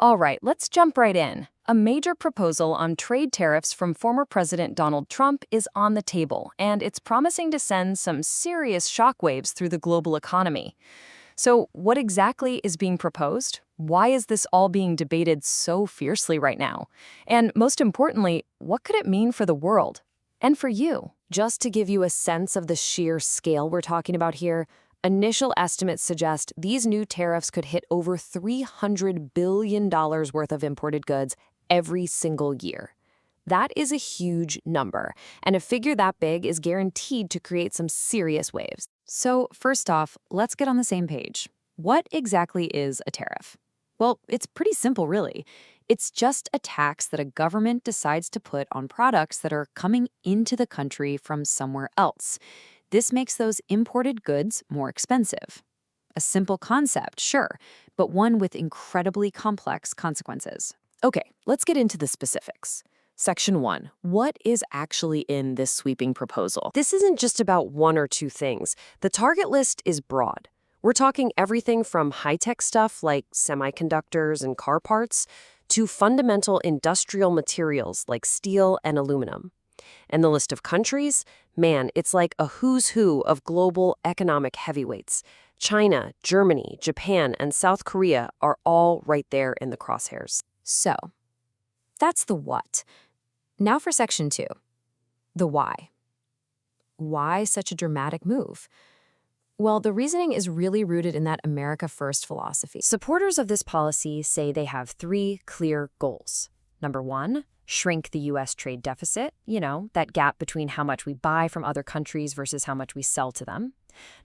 All right, let's jump right in. A major proposal on trade tariffs from former President Donald Trump is on the table, and it's promising to send some serious shockwaves through the global economy. So, what exactly is being proposed? Why is this all being debated so fiercely right now? And most importantly, what could it mean for the world? And for you? Just to give you a sense of the sheer scale we're talking about here, initial estimates suggest these new tariffs could hit over $300 billion worth of imported goods every single year. That is a huge number, and a figure that big is guaranteed to create some serious waves. So first off, let's get on the same page. What exactly is a tariff? Well, it's pretty simple, really. It's just a tax that a government decides to put on products that are coming into the country from somewhere else. This makes those imported goods more expensive. A simple concept, sure, but one with incredibly complex consequences. Okay, let's get into the specifics. Section 1. What is actually in this sweeping proposal? This isn't just about one or two things. The target list is broad. We're talking everything from high-tech stuff like semiconductors and car parts to fundamental industrial materials like steel and aluminum. And the list of countries? Man, it's like a who's who of global economic heavyweights. China, Germany, Japan, and South Korea are all right there in the crosshairs. So, that's the what. Now for Section 2, the why. Why such a dramatic move? Well, the reasoning is really rooted in that America First philosophy. Supporters of this policy say they have three clear goals. Number 1, shrink the U.S. trade deficit, that gap between how much we buy from other countries versus how much we sell to them.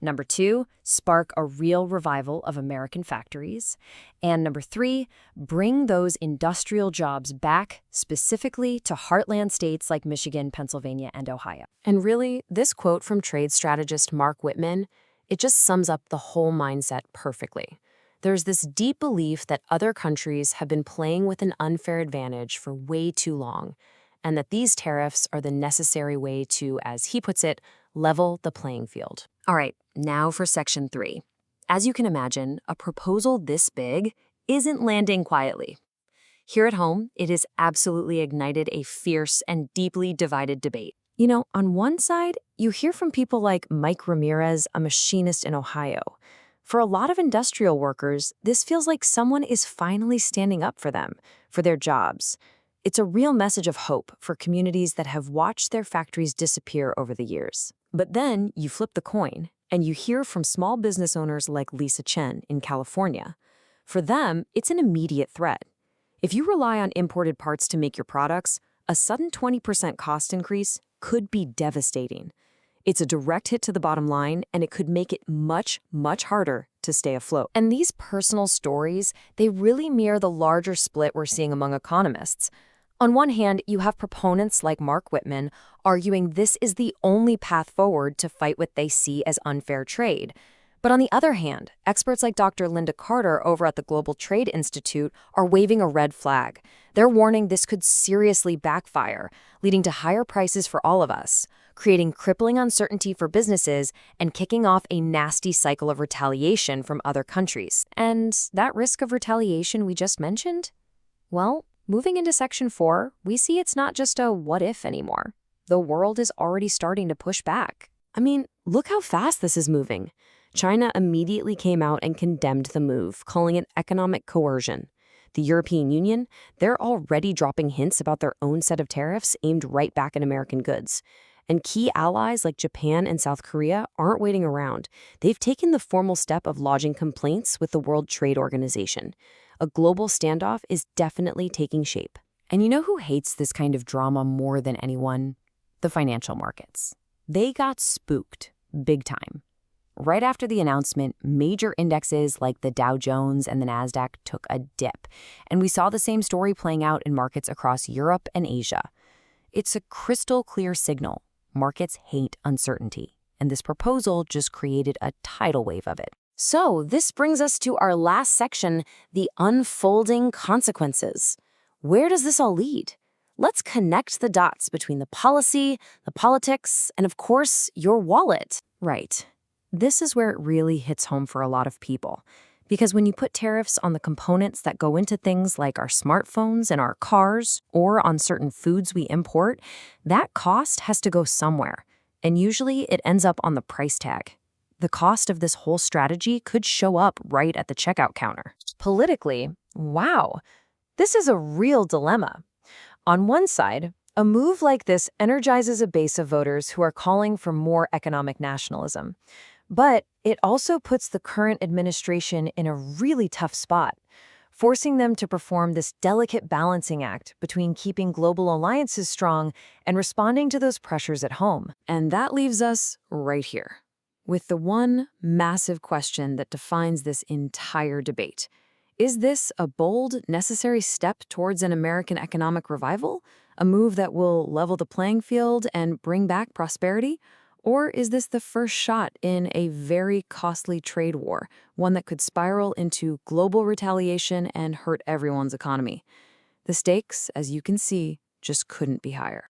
Number 2, spark a real revival of American factories. And number 3, bring those industrial jobs back specifically to heartland states like Michigan, Pennsylvania, and Ohio. And really, this quote from trade strategist Mark Whitman, it just sums up the whole mindset perfectly. There's this deep belief that other countries have been playing with an unfair advantage for way too long, and that these tariffs are the necessary way to, as he puts it, level the playing field. All right, now for Section 3. As you can imagine, a proposal this big isn't landing quietly. Here at home, it has absolutely ignited a fierce and deeply divided debate. On one side, you hear from people like Mike Ramirez, a machinist in Ohio. For a lot of industrial workers, this feels like someone is finally standing up for them, for their jobs. It's a real message of hope for communities that have watched their factories disappear over the years. But then you flip the coin, and you hear from small business owners like Lisa Chen in California. For them, it's an immediate threat. If you rely on imported parts to make your products, a sudden 20% cost increase could be devastating. It's a direct hit to the bottom line, and it could make it much, much harder to stay afloat. And these personal stories, they really mirror the larger split we're seeing among economists. On one hand, you have proponents like Mark Whitman arguing this is the only path forward to fight what they see as unfair trade. But on the other hand, experts like Dr. Linda Carter over at the Global Trade Institute are waving a red flag. They're warning this could seriously backfire, leading to higher prices for all of us, creating crippling uncertainty for businesses, and kicking off a nasty cycle of retaliation from other countries. And that risk of retaliation we just mentioned? Well, moving into Section 4, we see it's not just a what if anymore. The world is already starting to push back. I mean, look how fast this is moving. China immediately came out and condemned the move, calling it economic coercion. The European Union, they're already dropping hints about their own set of tariffs aimed right back at American goods. And key allies like Japan and South Korea aren't waiting around. They've taken the formal step of lodging complaints with the World Trade Organization. A global standoff is definitely taking shape. And you know who hates this kind of drama more than anyone? The financial markets. They got spooked, big time. Right after the announcement, major indexes like the Dow Jones and the Nasdaq took a dip, and we saw the same story playing out in markets across Europe and Asia. It's a crystal clear signal. Markets hate uncertainty, and this proposal just created a tidal wave of it. So this brings us to our last section, the unfolding consequences. Where does this all lead? Let's connect the dots between the policy, the politics, and of course, your wallet. Right. This is where it really hits home for a lot of people. Because when you put tariffs on the components that go into things like our smartphones and our cars, or on certain foods we import, that cost has to go somewhere. And usually it ends up on the price tag. The cost of this whole strategy could show up right at the checkout counter. Politically, wow, this is a real dilemma. On one side, a move like this energizes a base of voters who are calling for more economic nationalism. But it also puts the current administration in a really tough spot, forcing them to perform this delicate balancing act between keeping global alliances strong and responding to those pressures at home. And that leaves us right here, with the one massive question that defines this entire debate. Is this a bold, necessary step towards an American economic revival? A move that will level the playing field and bring back prosperity? Or is this the first shot in a very costly trade war, one that could spiral into global retaliation and hurt everyone's economy? The stakes, as you can see, just couldn't be higher.